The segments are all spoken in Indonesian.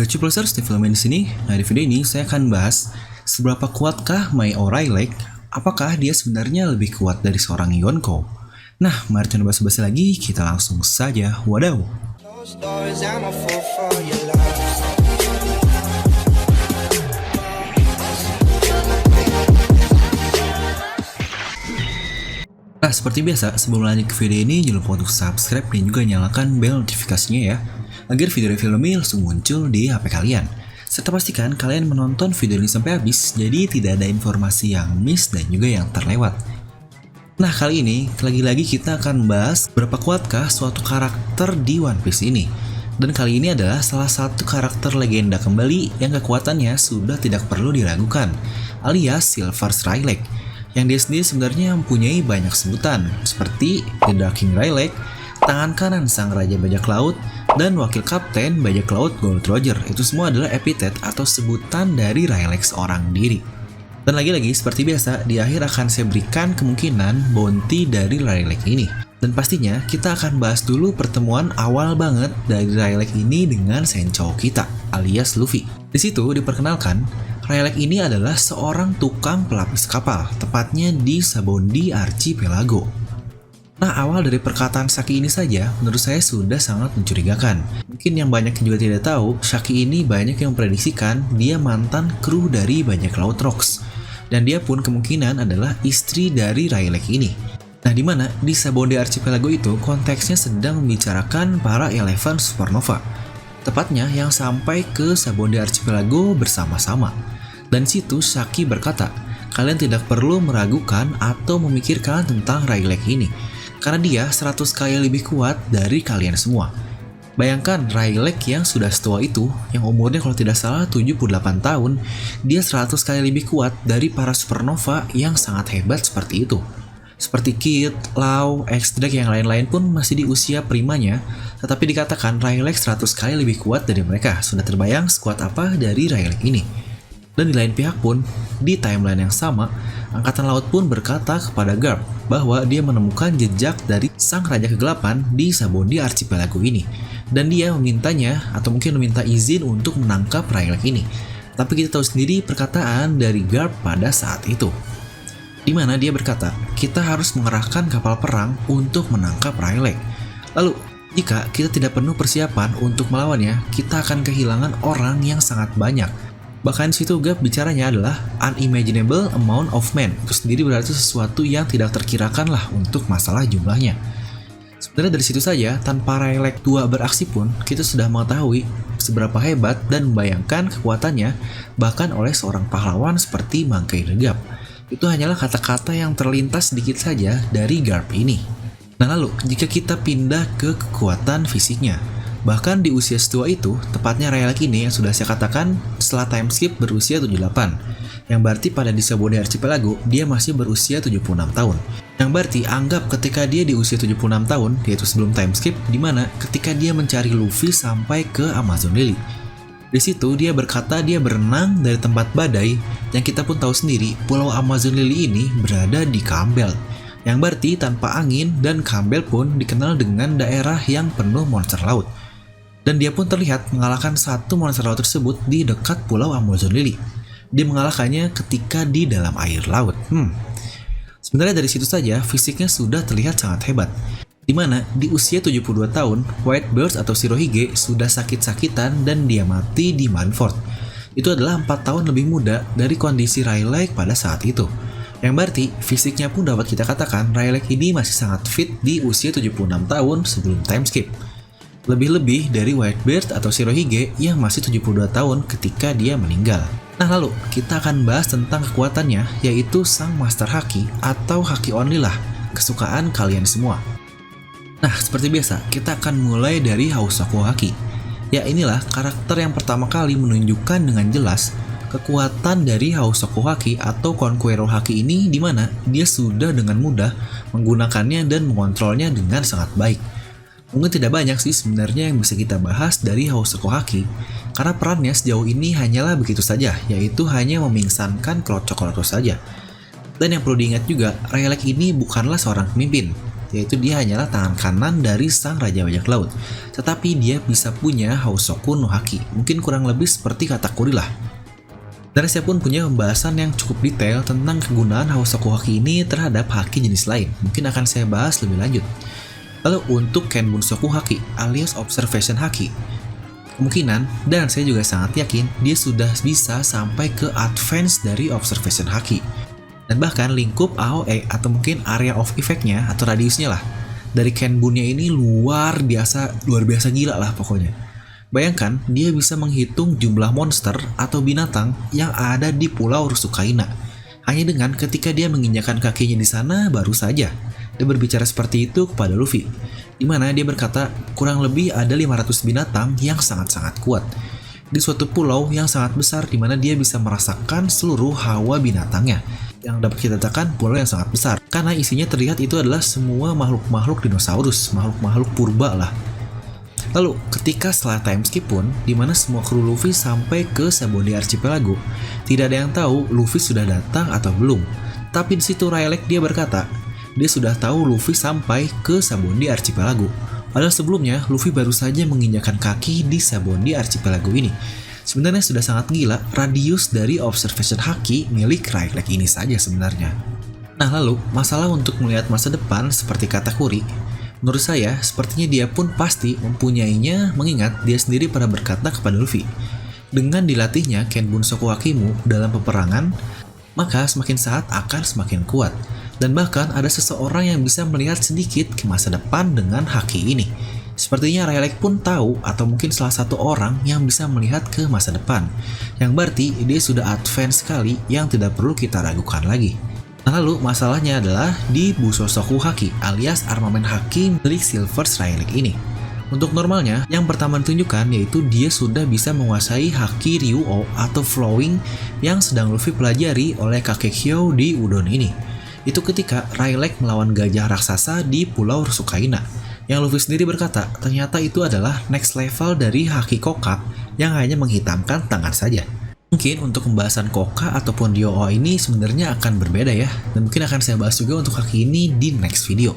Gacuplusers development di sini. Nah, di video ini saya akan bahas seberapa kuatkah Mai Rylak. Apakah dia sebenarnya lebih kuat dari seorang Yonko? Nah, mari kita basa-basi lagi, kita langsung saja. Wadaw. Nah, seperti biasa, sebelum lanjut ke video ini, jangan lupa untuk subscribe dan juga nyalakan bel notifikasinya ya, agar video review ini langsung muncul di HP kalian. Serta pastikan kalian menonton video ini sampai habis, jadi tidak ada informasi yang miss dan juga yang terlewat. Nah, kali ini, lagi-lagi kita akan bahas berapa kuatkah suatu karakter di One Piece ini. Dan kali ini adalah salah satu karakter legenda kembali yang kekuatannya sudah tidak perlu diragukan, alias Silver Rylak. Yang dia sendiri sebenarnya mempunyai banyak sebutan, seperti The Dark King Rylak, tangan kanan sang raja bajak laut, dan wakil kapten bajak laut Gold Roger. Itu semua adalah epitet atau sebutan dari Rylak seorang diri. Dan lagi-lagi seperti biasa, di akhir akan saya berikan kemungkinan bounty dari Rylak ini. Dan pastinya kita akan bahas dulu pertemuan awal banget dari Rylak ini dengan Senchou kita, alias Luffy. Di situ diperkenalkan, Rylak ini adalah seorang tukang pelapis kapal, tepatnya di Sabondi Archipelago. Nah, awal dari perkataan Shaki ini saja menurut saya sudah sangat mencurigakan. Mungkin yang banyak juga tidak tahu, Shaki ini banyak yang memprediksikan dia mantan kru dari bajak laut Rocks. Dan dia pun kemungkinan adalah istri dari Rylak ini. Nah, di mana di Sabondi Archipelago itu konteksnya sedang membicarakan para Eleven Supernova. Tepatnya yang sampai ke Sabondi Archipelago bersama-sama. Dan situ Shaki berkata, kalian tidak perlu meragukan atau memikirkan tentang Rylak ini, karena dia 100 kali lebih kuat dari kalian semua. Bayangkan Rylak yang sudah setua itu, yang umurnya kalau tidak salah 78 tahun, dia 100 kali lebih kuat dari para supernova yang sangat hebat seperti itu. Seperti Kid, Law, X-Drake yang lain-lain pun masih di usia primanya, tetapi dikatakan Rylak 100 kali lebih kuat dari mereka. Sudah terbayang sekuat apa dari Rylak ini. Dan di lain pihak pun, di timeline yang sama, Angkatan Laut pun berkata kepada Garp bahwa dia menemukan jejak dari sang Raja Kegelapan di Sabondi Archipelago ini. Dan dia memintanya, atau mungkin meminta izin untuk menangkap Rylak ini. Tapi kita tahu sendiri perkataan dari Garp pada saat itu. Di mana dia berkata, kita harus mengerahkan kapal perang untuk menangkap Rylak. Lalu, jika kita tidak penuh persiapan untuk melawannya, kita akan kehilangan orang yang sangat banyak. Bahkan situ Garp bicaranya adalah unimaginable amount of men. Itu sendiri berarti sesuatu yang tidak terkirakan lah untuk masalah jumlahnya. Sebenarnya dari situ saja, tanpa Rylak 2 beraksi pun, kita sudah mengetahui seberapa hebat dan membayangkan kekuatannya bahkan oleh seorang pahlawan seperti Bangkai Regap. Itu hanyalah kata-kata yang terlintas sedikit saja dari Garp ini. Nah lalu, jika kita pindah ke kekuatan fisiknya, bahkan di usia setua itu, tepatnya Rylak ini yang sudah saya katakan setelah time skip berusia 78. Yang berarti pada di Sabondi Archipelago, dia masih berusia 76 tahun. Yang berarti anggap ketika dia di usia 76 tahun, yaitu sebelum time skip, dimana ketika dia mencari Luffy sampai ke Amazon Lily. Di situ dia berkata dia berenang dari tempat badai, yang kita pun tahu sendiri pulau Amazon Lily ini berada di Campbell. Yang berarti tanpa angin, dan Campbell pun dikenal dengan daerah yang penuh monster laut. Dan dia pun terlihat mengalahkan satu monster laut tersebut di dekat pulau Amazon Lily. Dia mengalahkannya ketika di dalam air laut. Sebenarnya dari situ saja fisiknya sudah terlihat sangat hebat. Dimana di usia 72 tahun, Whitebeard atau Shirohige sudah sakit-sakitan dan dia mati di Marineford. Itu adalah 4 tahun lebih muda dari kondisi Rylak pada saat itu. Yang berarti fisiknya pun dapat kita katakan Rylak ini masih sangat fit di usia 76 tahun sebelum time skip. Lebih-lebih dari Whitebeard atau Shirohige yang masih 72 tahun ketika dia meninggal. Nah lalu, kita akan bahas tentang kekuatannya, yaitu sang Master Haki atau Haki Only lah, kesukaan kalian semua. Nah, seperti biasa, kita akan mulai dari Housoku Haki. Ya inilah karakter yang pertama kali menunjukkan dengan jelas kekuatan dari Housoku Haki atau Conqueror Haki ini, di mana dia sudah dengan mudah menggunakannya dan mengontrolnya dengan sangat baik. Mungkin tidak banyak sih sebenarnya yang bisa kita bahas dari Housoku Haki, karena perannya sejauh ini hanyalah begitu saja, yaitu hanya memingsankan Cloud Chocolatro saja. Dan yang perlu diingat juga, Rylak ini bukanlah seorang pemimpin. yaitu dia hanyalah tangan kanan dari sang Raja Bajak Laut. Tetapi dia bisa punya Housoku no Haki, mungkin kurang lebih seperti Katakuri lah. Dan saya pun punya pembahasan yang cukup detail tentang kegunaan Housoku Haki ini terhadap haki jenis lain, mungkin akan saya bahas lebih lanjut. Lalu untuk Kenbunsoku Haki alias Observation Haki, kemungkinan, dan saya juga sangat yakin, dia sudah bisa sampai ke advance dari Observation Haki. Dan bahkan lingkup AOE atau mungkin area of effect-nya atau radiusnya lah dari Kenbunnya ini luar biasa gila lah pokoknya. Bayangkan dia bisa menghitung jumlah monster atau binatang yang ada di Pulau Rusukaina hanya dengan ketika dia menginjakan kakinya di sana baru saja. Dia berbicara seperti itu kepada Luffy, di mana dia berkata kurang lebih ada 500 binatang yang sangat-sangat kuat di suatu pulau yang sangat besar, di mana dia bisa merasakan seluruh hawa binatangnya, yang dapat kita katakan pulau yang sangat besar karena isinya terlihat itu adalah semua makhluk-makhluk dinosaurus, makhluk-makhluk purba lah. Lalu ketika setelah time skip pun, di mana semua kru Luffy sampai ke Sabaody Archipelago, tidak ada yang tahu Luffy sudah datang atau belum. Tapi di situ Rayleigh dia berkata dia sudah tahu Luffy sampai ke Sabaody Archipelago. Padahal sebelumnya Luffy baru saja menginjakan kaki di Sabaody Archipelago ini. Sebenarnya sudah sangat gila radius dari Observation Haki milik Rayleigh ini saja sebenarnya. Nah lalu, masalah untuk melihat masa depan seperti Katakuri, menurut saya sepertinya dia pun pasti mempunyainya, mengingat dia sendiri pernah berkata kepada Luffy, dengan dilatihnya Kenbunsoku Hakimu dalam peperangan, maka semakin saat akan semakin kuat. Dan bahkan ada seseorang yang bisa melihat sedikit ke masa depan dengan haki ini. Sepertinya Rayleigh pun tahu atau mungkin salah satu orang yang bisa melihat ke masa depan. Yang berarti dia sudah advance sekali yang tidak perlu kita ragukan lagi. Nah, lalu masalahnya adalah di Busosoku Haki alias armamen haki milik Silvers Rayleigh ini. Untuk normalnya, yang pertama ditunjukkan yaitu dia sudah bisa menguasai haki Ryuo atau flowing yang sedang Luffy pelajari oleh kakek Hyo di Udon ini. Itu ketika Rayleigh melawan gajah raksasa di Pulau Rusukaina. Yang Luffy sendiri berkata, ternyata itu adalah next level dari haki Koka yang hanya menghitamkan tangan saja. Mungkin untuk pembahasan Koka ataupun Ryuo ini sebenarnya akan berbeda ya, dan mungkin akan saya bahas juga untuk haki ini di next video.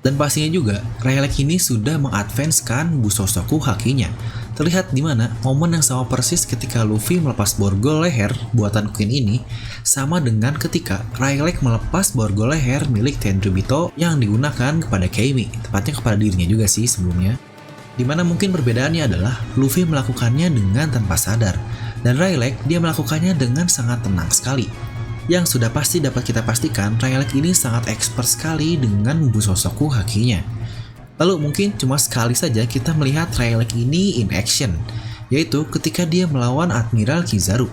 Dan pastinya juga, Rayleigh ini sudah mengadvancekan Busosoku Hakinya. Terlihat di mana momen yang sama persis ketika Luffy melepas borgol leher buatan Queen ini sama dengan ketika Rayleigh melepas borgol leher milik Tenryubito yang digunakan kepada Keimi, tepatnya kepada dirinya juga sih sebelumnya. Dimana mungkin perbedaannya adalah Luffy melakukannya dengan tanpa sadar, dan Rayleigh dia melakukannya dengan sangat tenang sekali. Yang sudah pasti dapat kita pastikan Rayleigh ini sangat expert sekali dengan Busosoku Hakinya. Lalu mungkin cuma sekali saja kita melihat Rayleigh ini in action, yaitu ketika dia melawan Admiral Kizaru,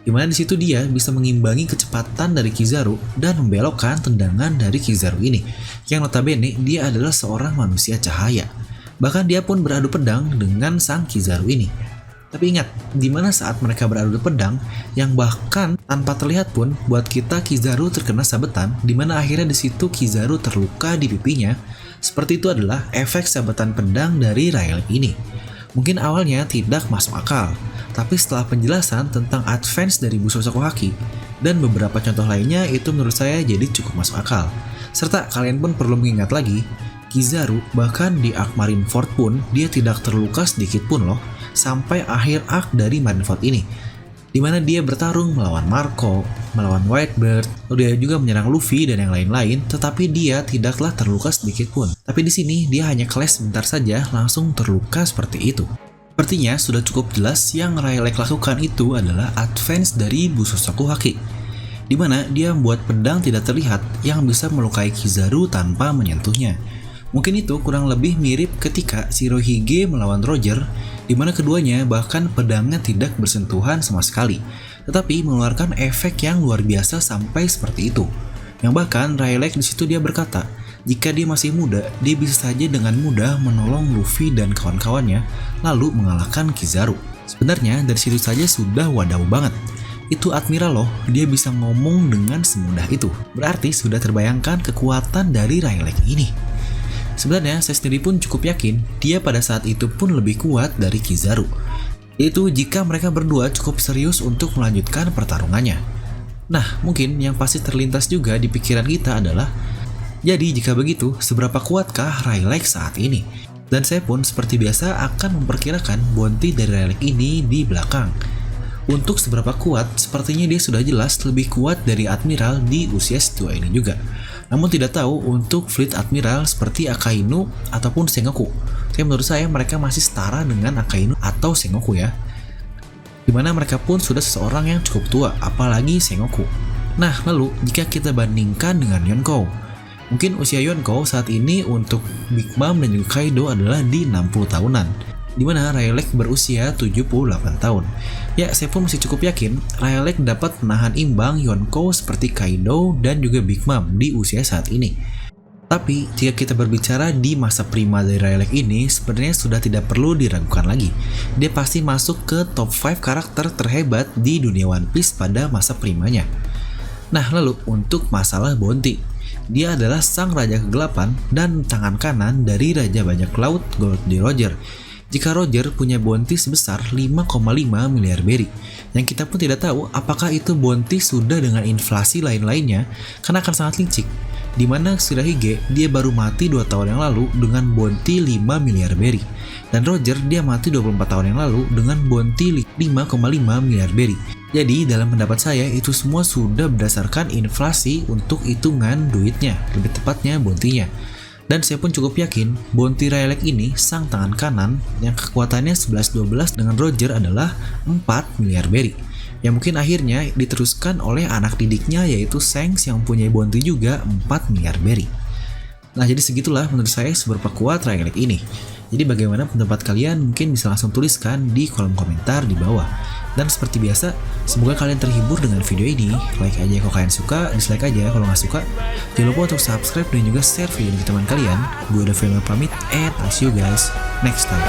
dimana disitu dia bisa mengimbangi kecepatan dari Kizaru dan membelokkan tendangan dari Kizaru ini, yang notabene dia adalah seorang manusia cahaya. Bahkan dia pun beradu pedang dengan sang Kizaru ini. Tapi ingat, dimana saat mereka beradu pedang, yang bahkan tanpa terlihat pun buat kita Kizaru terkena sabetan, dimana akhirnya disitu Kizaru terluka di pipinya. Seperti itu adalah efek sabetan pedang dari Rayleigh ini. Mungkin awalnya tidak masuk akal, tapi setelah penjelasan tentang advance dari Busosoku Haki dan beberapa contoh lainnya itu menurut saya jadi cukup masuk akal. Serta kalian pun perlu mengingat lagi, Kizaru bahkan di arc Marineford pun dia tidak terluka sedikit pun loh, sampai akhir arc dari Marineford ini, dimana dia bertarung melawan Marco, melawan Whitebird, lalu dia juga menyerang Luffy dan yang lain-lain, tetapi dia tidaklah terluka sedikit pun. Tapi di sini dia hanya clash sebentar saja langsung terluka seperti itu. Sepertinya sudah cukup jelas yang Rayleigh lakukan itu adalah advance dari Busosoku Haki, dimana dia membuat pedang tidak terlihat yang bisa melukai Kizaru tanpa menyentuhnya. Mungkin itu kurang lebih mirip ketika Shirohige melawan Roger, di mana keduanya bahkan pedangnya tidak bersentuhan sama sekali, tetapi mengeluarkan efek yang luar biasa sampai seperti itu. Yang bahkan Rayleigh di situ dia berkata, jika dia masih muda, dia bisa saja dengan mudah menolong Luffy dan kawan-kawannya, lalu mengalahkan Kizaru. Sebenarnya dari situ saja sudah wadaw banget. Itu Admiral loh, dia bisa ngomong dengan semudah itu. Berarti sudah terbayangkan kekuatan dari Rayleigh ini. Sebenarnya saya sendiri pun cukup yakin dia pada saat itu pun lebih kuat dari Kizaru. Yaitu jika mereka berdua cukup serius untuk melanjutkan pertarungannya. Nah, mungkin yang pasti terlintas juga di pikiran kita adalah Jadi jika begitu, seberapa kuatkah Rylak saat ini? Dan saya pun seperti biasa akan memperkirakan bounty dari Rylak ini di belakang. Untuk seberapa kuat, sepertinya dia sudah jelas lebih kuat dari Admiral di usia setua ini juga. Namun tidak tahu untuk fleet Admiral seperti Akainu ataupun Sengoku. Tapi menurut saya mereka masih setara dengan Akainu atau Sengoku ya. Dimana mereka pun sudah seseorang yang cukup tua, apalagi Sengoku. Nah, lalu jika kita bandingkan dengan Yonkou, mungkin usia Yonkou saat ini untuk Big Mom dan juga Kaido adalah di 60 tahunan, dimana Rylak berusia 78 tahun. Ya, saya pun masih cukup yakin Rylak dapat menahan imbang Yonkou seperti Kaido dan juga Big Mom di usia saat ini. Tapi, jika kita berbicara di masa prima dari Rylak ini, sebenarnya sudah tidak perlu diragukan lagi. Dia pasti masuk ke top 5 karakter terhebat di dunia One Piece pada masa primanya. Nah, lalu untuk masalah bounty, dia adalah sang raja kegelapan dan tangan kanan dari Raja Bajak Laut Goldie Roger. Jika Roger punya bounty sebesar 5,5 miliar berry, yang kita pun tidak tahu apakah itu bounty sudah dengan inflasi lain-lainnya, karena akan sangat licik. Dimana Shirahige dia baru mati 2 tahun yang lalu dengan bounty 5 miliar berry, dan Roger dia mati 24 tahun yang lalu dengan bounty 5,5 miliar berry. Jadi dalam pendapat saya itu semua sudah berdasarkan inflasi untuk hitungan duitnya, lebih tepatnya bounty-nya. Dan saya pun cukup yakin bounty Rylak ini sang tangan kanan yang kekuatannya 11-12 dengan Roger adalah 4 miliar berry. Yang mungkin akhirnya diteruskan oleh anak didiknya yaitu Shanks yang punya bounty juga 4 miliar berry. Nah, jadi segitulah menurut saya seberapa kuat Rylak ini. Jadi bagaimana pendapat kalian mungkin bisa langsung tuliskan di kolom komentar di bawah. Dan seperti biasa, semoga kalian terhibur dengan video ini. Like aja kalau kalian suka, dislike aja kalau nggak suka. Jangan lupa untuk subscribe dan juga share video ini ke teman kalian. Gue udah Film pamit, and I'll see you guys next time.